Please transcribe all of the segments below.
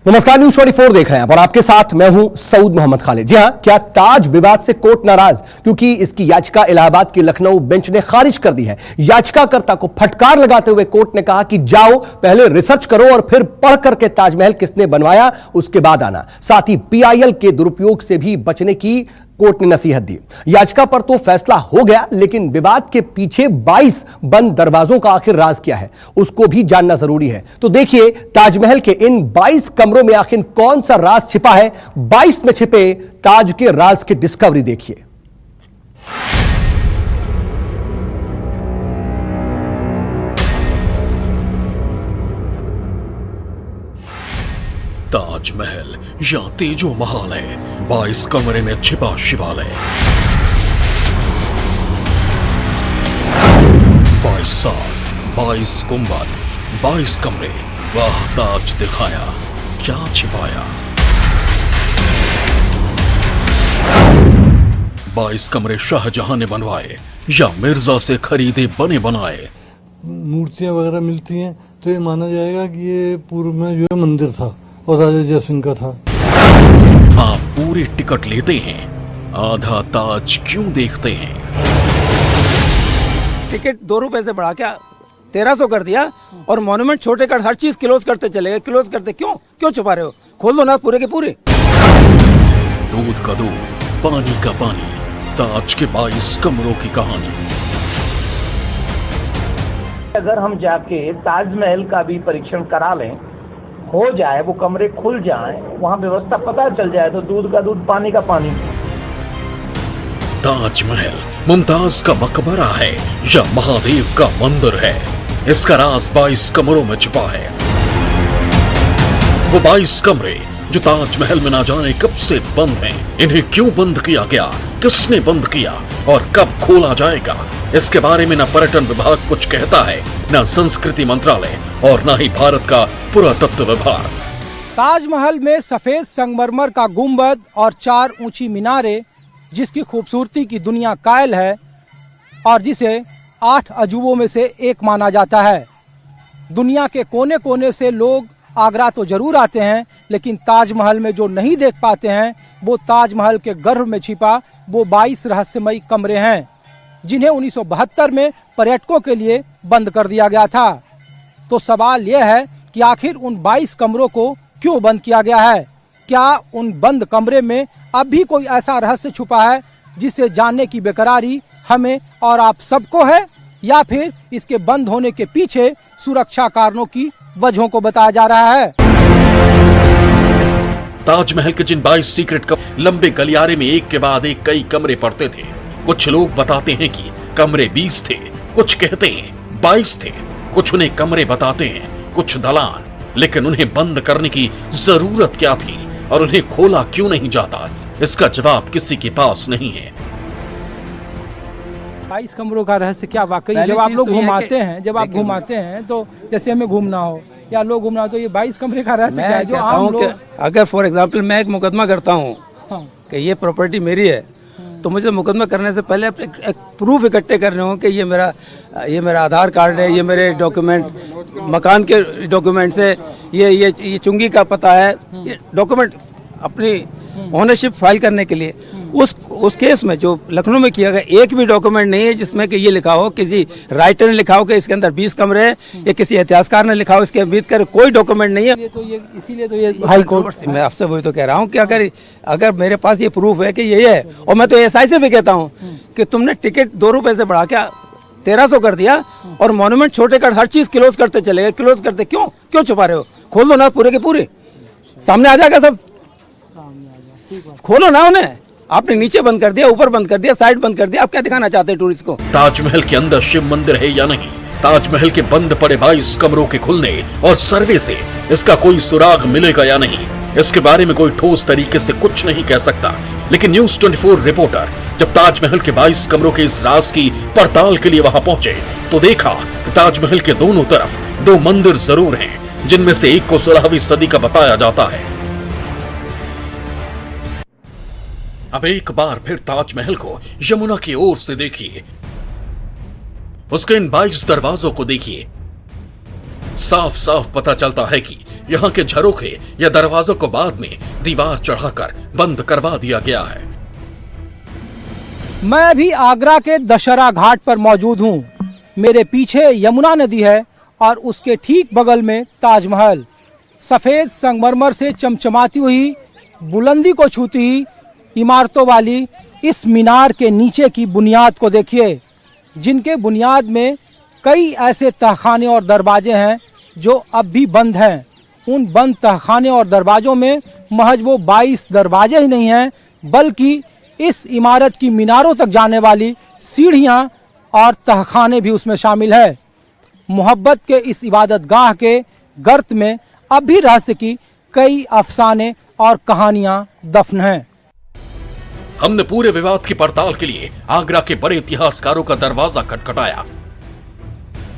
नमस्कार, न्यूज 24 देख रहे हैं और आपके साथ मैं हूं सऊद मोहम्मद खालिद। जी हां, क्या ताज विवाद से कोर्ट नाराज? क्योंकि इसकी याचिका इलाहाबाद की लखनऊ बेंच ने खारिज कर दी है। याचिकाकर्ता को फटकार लगाते हुए कोर्ट ने कहा कि जाओ, पहले रिसर्च करो और फिर पढ़ करके ताजमहल किसने बनवाया उसके बाद आना। साथ ही पीआईएल के दुरुपयोग से भी बचने की कोर्ट ने नसीहत दी। याचिका पर तो फैसला हो गया, लेकिन विवाद के पीछे 22 बंद दरवाजों का आखिर राज क्या है, उसको भी जानना जरूरी है। तो देखिए, ताजमहल के इन 22 कमरों में आखिर कौन सा राज छिपा है। 22 में छिपे ताज के राज की डिस्कवरी देखिए। ताजमहल या तेजो महल है, 22 कमरे में छिपा शिवालय। 22 साल, 22 गुंबद, 22 कमरे, वाह ताज दिखाया, क्या छिपाया। 22 कमरे शाहजहां ने बनवाए या मिर्जा से खरीदे बने बनाए। मूर्तियां वगैरह मिलती हैं तो ये माना जाएगा कि ये पूर्व में जो है मंदिर था और राजा जय सिंह का था। आप पूरे टिकट लेते हैं, आधा ताज क्यों देखते हैं? टिकट 2 रुपए से बढ़ा के 1300 कर दिया और मॉन्यूमेंट छोटे कर हर चीज क्लोज करते चले गए। क्लोज करते क्यों छुपा रहे हो? खोल दो ना पूरे के पूरे। दूध का दूध, पानी का पानी, ताज के 22 कमरों की कहानी। अगर हम जाके ताजमहल का भी परीक्षण करा लें, हो जाए, वो कमरे खुल जाएं, वहां व्यवस्था पता चल जाए, तो दूध का दूध, पानी का पानी। ताजमहल मुमताज का मकबरा है या महादेव का मंदिर है? इसका राज 22 कमरों में छिपा है। वो 22 कमरे जो ताजमहल में ना जाने कब से बंद हैं, इन्हें क्यों बंद किया गया, किसने बंद किया और कब खोला जाएगा, इसके बारे में न पर्यटन विभाग कुछ कहता है, न संस्कृति मंत्रालय और न ही भारत का पुरातत्व विभाग। ताजमहल में सफेद संगमरमर का गुंबद और 4 ऊंची मीनारें, जिसकी खूबसूरती की दुनिया कायल है और जिसे 8 अजूबों में से एक माना जाता है। दुनिया के कोने कोने से लोग आगरा तो जरूर आते हैं, लेकिन ताजमहल में जो नहीं देख पाते हैं वो ताजमहल के गर्भ में छिपा वो 22 रहस्यमयी कमरे हैं, जिन्हें 1972 में पर्यटकों के लिए बंद कर दिया गया था। तो सवाल यह है कि आखिर उन 22 कमरों को क्यों बंद किया गया है? क्या उन बंद कमरे में अब भी कोई ऐसा रहस्य छुपा है जिसे जानने की बेकरारी हमें और आप सबको है, या फिर इसके बंद होने के पीछे सुरक्षा कारणों की वजहों को बताया जा रहा है? ताजमहल के जिन 22 सीक्रेट लंबे गलियारे में एक के बाद एक कई कमरे पड़ते थे। कुछ लोग बताते हैं कि कमरे 20 थे, कुछ कहते हैं 22 थे, कुछ उन्हें कमरे बताते हैं, कुछ दलान। लेकिन उन्हें बंद करने की जरूरत क्या थी और उन्हें खोला क्यों नहीं जाता, इसका जवाब किसी के पास नहीं है। 22 कमरों का रहस्य क्या वाकई? जब आप लोग घुमाते हैं, तो जैसे हमें घूमना हो या लोग घूमना हो, तो ये 22 कमरे का रहस्य क्या है जो आम लोग? अगर फॉर एग्जाम्पल मैं एक मुकदमा करता हूँ कि ये प्रॉपर्टी मेरी है, तो मुझे मुकदमा करने से पहले एक प्रूफ इकट्ठे करने हो कि ये मेरा आधार कार्ड है, ये मेरे डॉक्यूमेंट, मकान के डॉक्यूमेंट्स है, ये चुंगी का पता है, ये डॉक्यूमेंट अपनी ओनरशिप फाइल करने के लिए। उस केस में जो लखनऊ में किया गया, एक भी डॉक्यूमेंट नहीं है जिसमें कि ये लिखा हो, किसी राइटर ने लिखा हो कि इसके अंदर 20 कमरे हैं, या किसी इतिहासकार ने लिखा हो इसके भीतर कोई डॉक्यूमेंट नहीं है। इसीलिए तो ये हाई कोर्ट, मैं आपसे वही तो कह रहा हूँ कि अगर मेरे पास ये प्रूफ है कि ये है, और मैं तो एसआई से भी कहता हूँ कि तुमने टिकट 2 रुपए से बढ़ा के 1300 कर दिया और मॉन्यूमेंट छोटे कर हर चीज क्लोज करते चले गए। क्लोज करते क्यों छुपा रहे हो? खोल दो ना पूरे के पूरे, सामने आ जाएगा सब। खोलो ना उन्हें। आपने नीचे बंद कर दिया, ऊपर बंद कर दिया, साइड बंद कर दिया। आप क्या दिखाना चाहते हैं टूरिस्ट को? ताजमहल के अंदर शिव मंदिर है या नहीं? ताजमहल के बंद पड़े 22 कमरों के खुलने और सर्वे से इसका कोई सुराग मिलेगा या नहीं, इसके बारे में कोई ठोस तरीके से कुछ नहीं कह सकता। लेकिन न्यूज 24 रिपोर्टर जब ताजमहल के 22 कमरों के इस राज की पड़ताल के लिए वहां पहुंचे, तो देखा कि ताजमहल के दोनों तरफ 2 मंदिर जरूर हैं, जिनमें से एक को 16वीं सदी का बताया जाता है। अब एक बार फिर ताजमहल को यमुना की ओर से देखिए, उसके इन 22 दरवाजों को देखिए। साफ साफ पता चलता है कि यहाँ के झरोखे या दरवाजों को बाद में दीवार चढ़ाकर बंद करवा दिया गया है। मैं अभी आगरा के दशहरा घाट पर मौजूद हूँ। मेरे पीछे यमुना नदी है और उसके ठीक बगल में ताजमहल। सफेद संगमरमर से चमचमाती हुई, बुलंदी को छूती हुई इमारतों वाली इस मीनार के नीचे की बुनियाद को देखिए, जिनके बुनियाद में कई ऐसे तहखाने और दरवाजे हैं जो अब भी बंद हैं। उन बंद तहखाने और दरवाजों में महज वो 22 दरवाजे ही नहीं हैं, बल्कि इस इमारत की मीनारों तक जाने वाली सीढ़ियां और तहखाने भी उसमें शामिल है। मोहब्बत के इस इबादत गाह के गर्त में अब भी रहस्य की कई अफसाने और कहानियां दफन हैं। हमने पूरे विवाद की पड़ताल के लिए आगरा के बड़े इतिहासकारों का दरवाजा खटखटाया।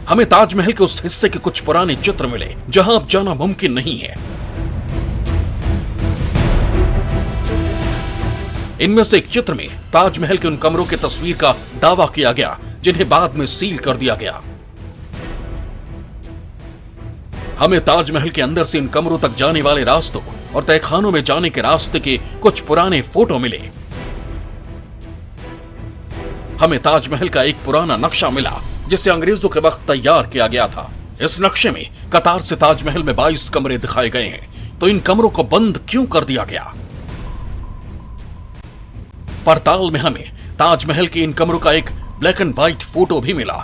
हमें ताजमहल के उस हिस्से के कुछ पुराने चित्र मिले जहां अब जाना मुमकिन नहीं है। इनमें से एक चित्र में ताजमहल के उन कमरों की तस्वीर का दावा किया गया जिन्हें बाद में सील कर दिया गया। हमें ताजमहल के अंदर से इन कमरों तक जाने वाले रास्तों और तहखानों में जाने के रास्ते के कुछ पुराने फोटो मिले। हमें ताजमहल का एक पुराना नक्शा मिला जिसे अंग्रेजों के वक्त तैयार किया गया था। इस नक्शे में कतार से ताजमहल में 22 कमरे दिखाए गए हैं, तो इन कमरों को बंद क्यों कर दिया गया? पड़ताल में हमें ताजमहल के इन कमरों का एक ब्लैक एंड व्हाइट फोटो भी मिला।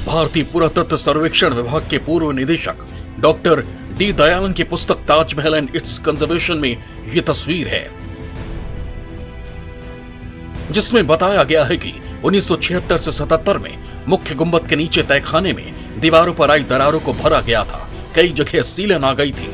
भारतीय पुरातत्व सर्वेक्षण विभाग के पूर्व निदेशक डॉक्टर डी दयालन की पुस्तक ताजमहल एंड इट्स कंजर्वेशन में यह तस्वीर है, जिसमें बताया गया है कि 1976 से 77 में मुख्य गुंबद के नीचे तहखाने में दीवारों पर आई दरारों को भरा गया था। कई जगह सीलन आ गई थी।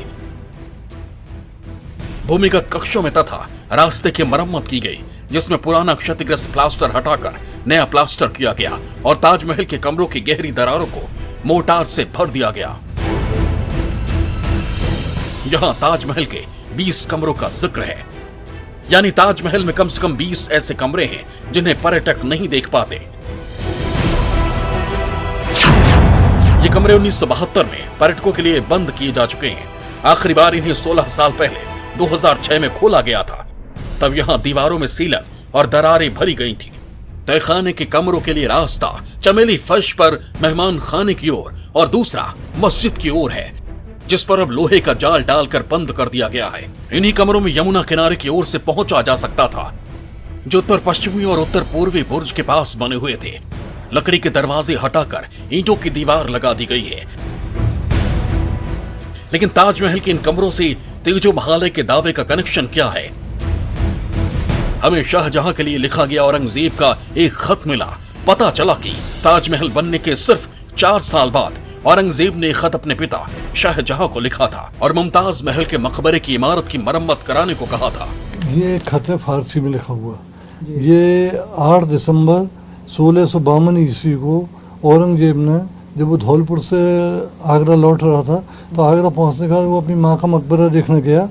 भूमिगत कक्षों में तथा रास्ते की मरम्मत की गई, जिसमें पुराना क्षतिग्रस्त प्लास्टर हटाकर नया प्लास्टर किया गया और ताजमहल के कमरों की गहरी दरारों को मोर्टार से भर दिया गया। यहां ताजमहल के 20 कमरों का जिक्र है, यानी ताजमहल में कम से कम 20 ऐसे कमरे हैं जिन्हें पर्यटक नहीं देख पाते। ये कमरे 1972 में पर्यटकों के लिए बंद किए जा चुके हैं। आखिरी बार इन्हें 16 साल पहले 2006 में खोला गया था। तब यहां दीवारों में सीलन और दरारें भरी गई थी। तहखाने के कमरों के लिए रास्ता चमेली फर्श पर मेहमान खाने की ओर और दूसरा मस्जिद की ओर है, जिस पर अब लोहे का जाल डालकर बंद कर दिया गया है। इन्हीं कमरों में यमुना किनारे की ओर से पहुंचा जा सकता था, जो उत्तर पश्चिमी और उत्तर पूर्वी बुर्ज के पास बने हुए थे। लकड़ी के दरवाजे हटाकर ईंटों की दीवार लगा दी गई है। लेकिन ताजमहल के इन कमरों से तेजो महालय के दावे का कनेक्शन क्या है? हमें शाहजहां के लिए लिखा गया औरंगजेब का एक खत मिला। पता चला कि ताजमहल बनने के सिर्फ 4 साल बाद औरंगजेब ने खत अपने पिता शाहजहां को लिखा था और मुमताज महल के मकबरे की इमारत की मरम्मत कराने को कहा था। ये खत है फारसी में लिखा हुआ। ये 8 दिसंबर 1652 ईस्वी को औरंगजेब ने, जब वो धौलपुर से आगरा लौट रहा था, तो आगरा पहुंचने के बाद वो अपनी माँ का मकबरा देखने गया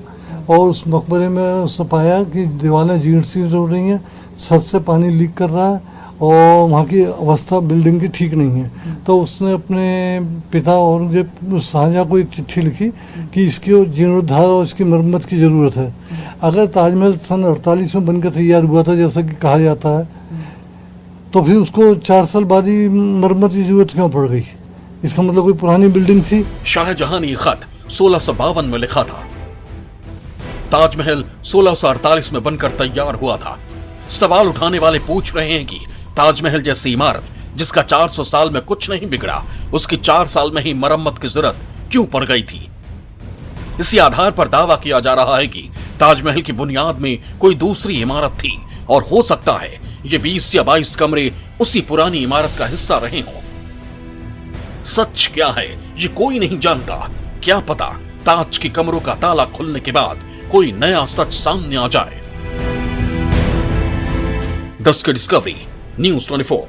और उस मकबरे में उसने पाया कि दीवारें जीर्ण सी हो रही हैं, छत से पानी लीक कर रहा है और वहाँ की अवस्था बिल्डिंग की ठीक नहीं है। तो उसने अपने पिता औरंगजेब शाहजहां को एक चिट्ठी लिखी कि इसकी जीर्णोद्धार और इसकी मरम्मत की ज़रूरत है। अगर ताजमहल सन 48 में बनकर तैयार हुआ था, जैसा कि कहा जाता है, तो फिर उसको 4 साल बाद ही मरम्मत की जरूरत क्यों पड़ गई? इसका मतलब कोई पुरानी बिल्डिंग थी। शाहजहां ने खत 1652 में लिखा था। ताजमहल 1648 में बनकर तैयार हुआ था। सवाल उठाने वाले पूछ रहे हैं कि ताजमहल जैसी इमारत जिसका 400 साल में कुछ नहीं बिगड़ा, उसकी 4 साल में ही मरम्मत की जरूरत क्यों पड़ गई थी? इसी आधार पर दावा किया जा रहा है कि ताजमहल की बुनियाद में कोई दूसरी इमारत थी और हो सकता है ये 20 या 22 कमरे उसी पुरानी इमारत का हिस्सा रहे हों। सच क्या है ये कोई नहीं जानता। क्या पता ताज के कमरों का ताला खुलने के बाद कोई नया सच सामने आ जाए। दस की डिस्कवरी न्यूज़ 24।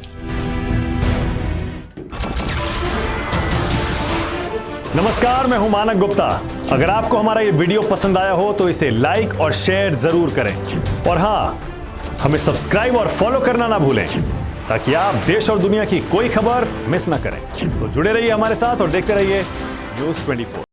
नमस्कार, मैं हूं मानक गुप्ता। अगर आपको हमारा ये वीडियो पसंद आया हो तो इसे लाइक और शेयर जरूर करें, और हाँ, हमें सब्सक्राइब और फॉलो करना ना भूलें ताकि आप देश और दुनिया की कोई खबर मिस ना करें। तो जुड़े रहिए हमारे साथ और देखते रहिए न्यूज 24।